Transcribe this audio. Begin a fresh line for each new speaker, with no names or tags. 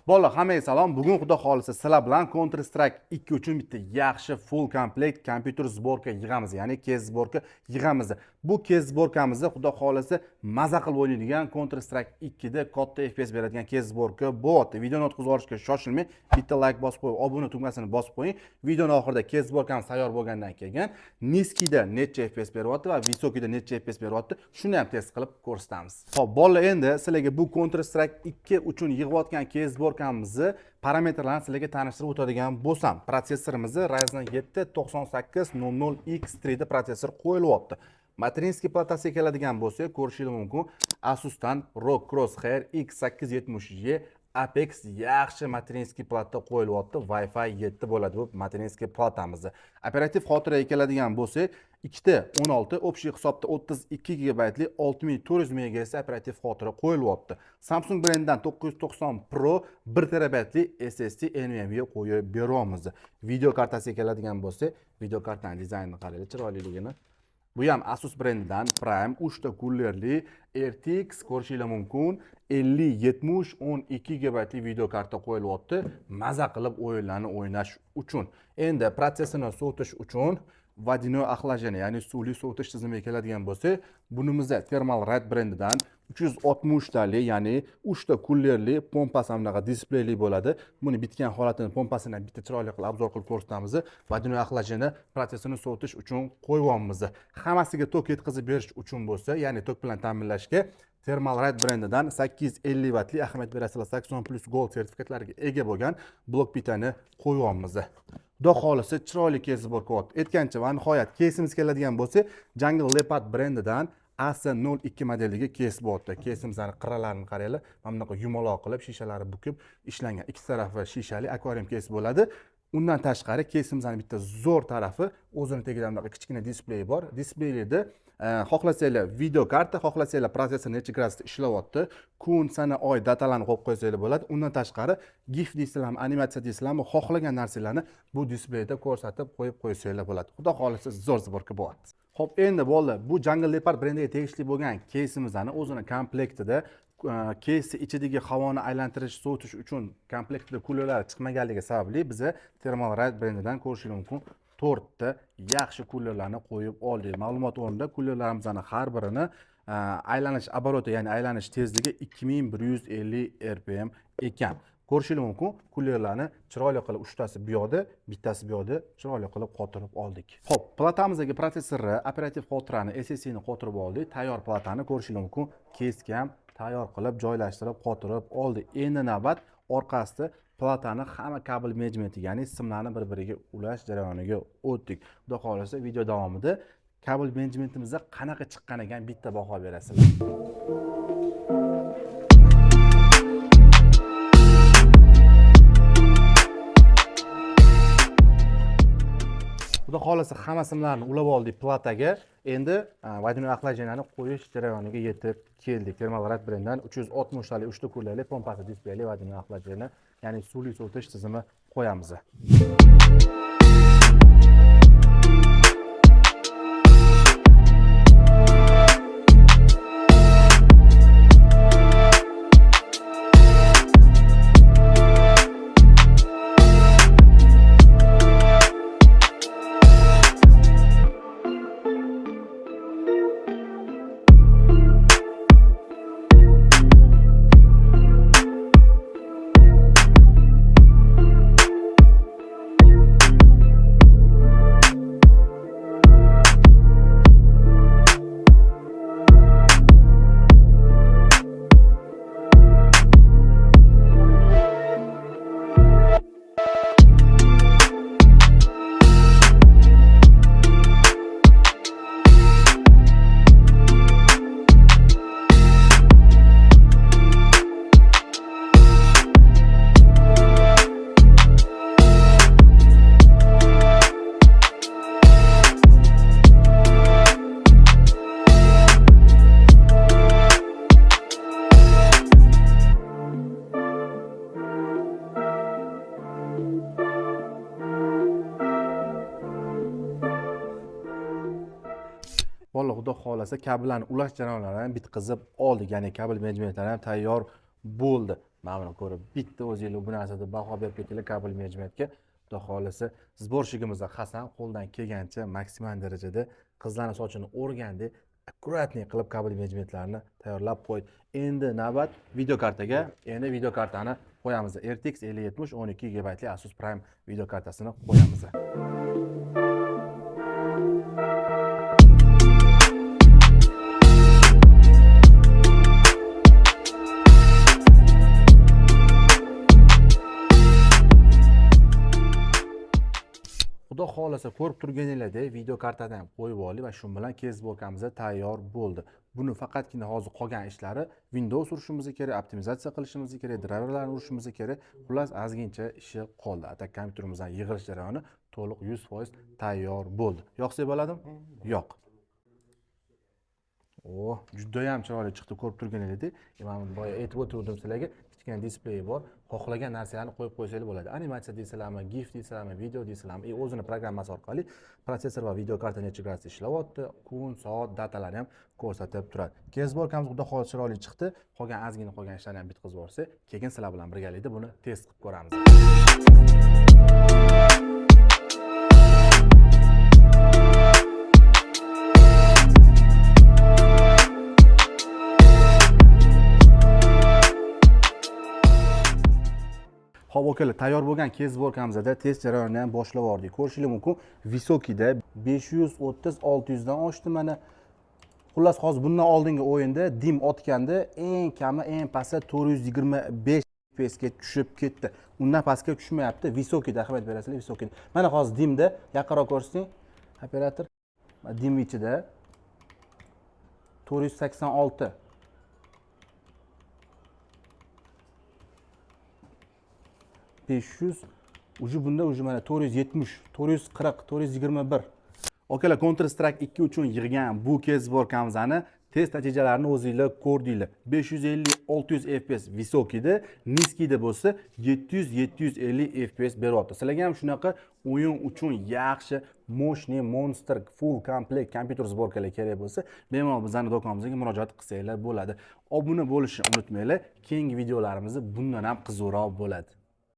Bolalar, hammaga salom. Bugun xudo xolisa sizlar bilan Counter Strike 2 uchun bitta yaxshi full komplekt kompyuter sborka yig'amiz, ya'ni case sborka yig'amiz. Bu case sborkamizni xudo xolisa maza qilib o'ynaydigan Counter Strike 2 da katta FPS beradigan case sborka bo'lyapti. Videoni o'tkazib olishga shoshilmang, bitta like bosib qo'yib, obuna tugmasini bosib qo'ying. Videoni oxirida case sborkamiz tayyor bo'lgandan keyin niskida necha FPS beryapti va visokida necha FPS beryapti, shuni ham test qilib ko'rsatamiz. Xo'p, bolalar, endi sizlarga bu Counter Strike 2 uchun yig'ayotgan case sborkamizni parametrlarni sizlarga tanishtirib o'tadigan bo'lsam, protsessorimizni Ryzen 7 9800X3 da protsessor qo'yilyapti. Materinskiy platasiga keladigan bo'lsak, ko'rishingiz mumkin, Asus'dan ROG Crosshair X870G Apex yaxshi materinskiy platta qo'yilyapti. Wi-Fi 7 bo'ladi bu materinskiy platamiz. Operativ xotiraga keladigan bo'lsak, ikkita 16 общий hisobda 32 GB lik 6400 MHz operativ xotira qo'yilyapti. Samsung brendidan 990 Pro 1 TB lik SSD NVMe qo'yib beramiz. Video kartasiga keladigan bo'lsak, video kartaning dizaynini qaranglar, chiroyliligini. Bu ham Asus brendidan Prime 3 ta kullerli RTX ko'rishingiz mumkin. 5070 12 GB lik video karta qo'yilyapti. Maza qilib o'yinlarni o'ynash uchun. Endi protsessorni sovutish uchun водяное охлаждение, ya'ni suvli sovutish tizimiga keladigan bo'lsa, bunimizda Thermalright brendidan 360 tali, ya'ni 3 ta kullerli pompasi hamda displeyli bo'ladi. Buni bitgan holatini, pompasini bitta chiroyli qilib obzor qilib ko'rsatamiz. Водяное охлаждение protsessorni sovutish uchun qo'yyapmiz. Hammasiga tok yetkazib berish uchun bo'lsa, ya'ni tok bilan ta'minlashga Thermalright brendidan 850 wattli ahamiyat berasizlar 80+ Gold sertifikatlariga ega bo'lgan blok pitani qo'yyapmiz. Xudo xolisa chiroyli case sborka bo'lyapti. Aytgancha va nihoyat case'imiz keladigan bo'lsa, Jungle Leopard brendidan AC02 modeldagi case bo'lyapti. Case'imizning qirralarini qaranglar, mana bunaqa yumaloq qilib, shishalari bukib ishlangan. Ikki tarafi shishali akvarium case bo'ladi. Undan tashqari case'imizning bitta zo'r tarafi, o'zini tagida bunaqa kichkina displey bor. Displeyda xohlasanglar video karta, xohlasanglar protsessor necha gradusda ishlayapti, kun, sana, oy datalarni qo'yib qo'ysanglar bo'ladi. Undan tashqari GIF deysizlarmi, animatsiya deysizlarmi, xohlagan narsalarni bu displeyda ko'rsatib qo'yib qo'ysanglar bo'ladi. Xudo xolisa zo'r sborka bo'lyapti. Xo'p, endi bolalar, bu Jungle Leopard brendiga tegishli bo'lgan case'imizning o'zini komplektida case ichidagi havoni aylantirish, sovutish uchun komplektida kullerlar chiqmaganligi sababli biz Thermalright brendidan ko'rishingiz mumkin 4 ta yaxshi kullerlarni qo'yib oldik. Ma'lumot o'rnida kullerlarimizning har birini aylanish oboroti, ya'ni aylanish tezligi 2150 rpm ekan. Ko'rishingiz mumkin, kullerlarni chiroyli qilib uchtasi bu yoqda, bittasi bu yoqda chiroyli qilib qotirib oldik. Xo'p, platamizdagi protsessorni, operativ xotirani, SSDni qotirib oldik. Tayyor platani ko'rishingiz mumkin, kesga ham tayyor qilib joylashtirib qotirib oldik. Endi navbat orqasida platani hamma kabel menejmenti, ya'ni simlarni bir-biriga ulash jarayoniga o'tdik. Xudo xolisa video davomida kabel menejmentimizda qanaqa chiqqan ekan bitta baho berasizlar. Xudo xolisa hamma simlarni ulab oldik plataga. Endi водяное охлаждениeni qo'yish jarayoniga yetib keldik. Thermalright brendidan 360 tali 3 ta kullerli pompasi displeyli водяное охлаждение, ya'ni suvli sovutish tizimi qo'yamiz. Bolalar, xudo xolasa kabellarni ulash jarayonlarini bitkazib oldik, ya'ni kabel menejmentlari ham tayyor bo'ldi. mana buni ko'rib bitta o'zinglar bu narsada baho berib ketinglar kabel menejmentga. Xudo xohlasa sborщигimizda Hasan qo'ldan kelgancha maksimal darajada qizlarning sochini o'rgandek akkuratniy qilib kabel menejmentlarini tayyorlab qo'ydi. Endi navbat videokartaga. Endi videokartani qo'yamiz. RTX 5070 12 GB li Asus Prime videokartasini qo'yamiz. Xudo xohlasa ko'rib turganinglardek video kartadan ham qo'yib oldik va shu bilan kezborkamiz tayyor bo'ldi. Buni faqatgina hozir qolgan ishlari Windows urishimiz kerak, optimizatsiya qilishimiz kerak, driverlarni urishimiz kerak. Xullas ozgincha ishi qoldi. Atak kompyuterimizdan yig'ilish jarayoni to'liq 100% tayyor bo'ldi. Yoqsa bo'ladimi? Yo'q. Juda ham chiroyli chiqdi ko'rib turganinglardek. Mana boya aytib o'tirdim sizlarga, kichkina displeyi bor. Xohlagan narsalarni qo'yib qo'ysanglar bo'ladi. Animatsiya deysizlarmi, GIF deysizlarmi, video deysizlarmi, o'zini programmasi orqali protsessor va video karta necha gradusda ishlayapti, kun, soat, datalarni ham ko'rsatib turadi. Kezborkamiz xudo xohlasa chiroyli chiqdi. Qolgan ozgina qolgan ishlarni ham bitkazib yuborsa, keyin sizlar bilan birgalikda buni test qilib ko'ramiz. Xo'p, akalar, tayyor bo'lgan kezborkamizda test jarayonini ham boshlab yubordik. Ko'rishingiz mumkin, Visokida 530-600 dan oshdi mana. Xullas, hozir bundan oldingi o'yinda dim otganda eng kami eng pasti 425 FPS ga tushib ketdi. Undan pastga tushmayapti. Visokida ahamiyat berasizlar, Visokida. Mana hozir dimda yaqinroq ko'rsating, operator. Dim ichida 486 500 uji bunda uji mana 470, 440, 421. Okalar, Counter Strike 2 uchun yig'gan bu kezborkamizni test natijalarini o'zingizlar ko'rdinglar. 550-600 FPS Visokida, Niskida bo'lsa 700-750 FPS beryapti. Sizlarga ham shunaqa o'yin uchun yaxshi, moshniy, monster, full komplekt kompyuter sborkalar kerak bo'lsa, bemalol bizning do'konimizga murojaat qilsanglar bo'ladi. Obuna bo'lishni unutmanglar. Keyingi videolarimiz bundan ham qiziqroq bo'ladi.